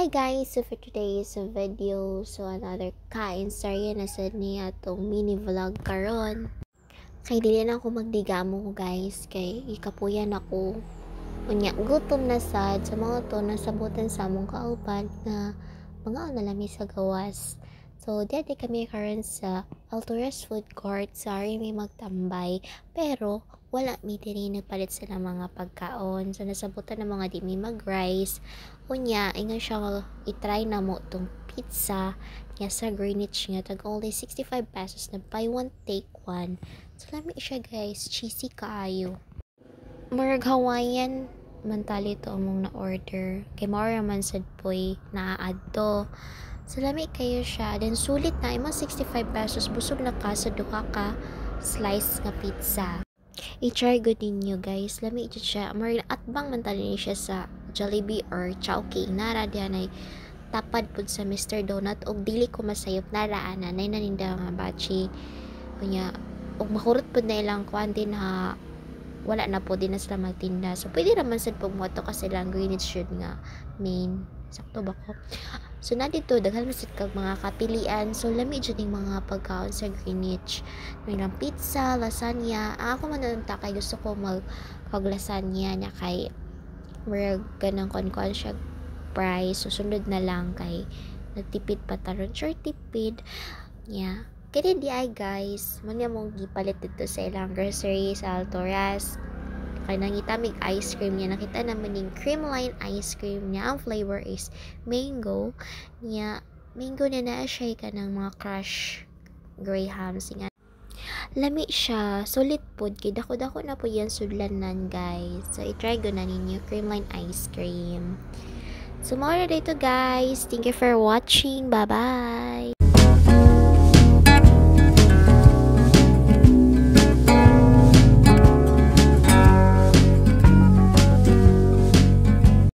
Hi guys! So for today's video, another kain story na sa niya atong mini vlog karon. Kay dili na ako magdigamo guys, kay ikapuyan ako. Unya gutom na sad sa mga to nasabutan sa among kauban nga mga nalami sa gawas. So dito kami karon sa Alturas Food Court. Sorry may magtambay, pero wala mi diri nagpalit sila mga pagkaon. So nasabutan na mga di mi mag-rice. Unya, ingon siya i-try na mo tong pizza niya sa Greenwich nga tag only 65 pesos na buy one take one. So lami siya guys, cheesy kaayo. Murag Hawaiian mantali to among na-order. Kay Maura man sad poy na-add to. So lami kayo siya. Then sulit na imong 65 pesos busog na ka sa duha ka slice nga pizza. I-try good ninyo guys. Lami ito siya. Murag atbang mantali ni siya sa Jollibee or Chowking. Nara diyan ay tapad pud sa Mr. Donut og dili ko masayop nara nanay naninda nga bachi. Kunya og makurot pud na ilang kwan din ha wala na po din na sila magtinda. So, pwede naman sad pong moto kasi lang Greenwich yun nga main. Sakto ba ko? So, na dito, daghan masid kag mga kapilian. So, lami dyan yung mga pagkaon sa Greenwich. May lang pizza, lasagna. Ako man nanta kay gusto ko mag-lasagna niya kay marag ganang kon-kon siya price. Susunod na lang kay nagtipid pa taron. Sure, tipid. Yeah. Kaya di ay guys, muna mong gipalit dito sa ilang grocery sa Alturas. Kaya nangitamig ice cream niya. Nakita naman yung creamline ice cream niya. Ang flavor is mango. Mango na siya ka ng mga crush grahams. Lami siya. Solid po. Dako-dako na po yan sudlanan guys. So, itry ko na ninyo creamline ice cream. So, more na dito guys. Thank you for watching. Bye-bye!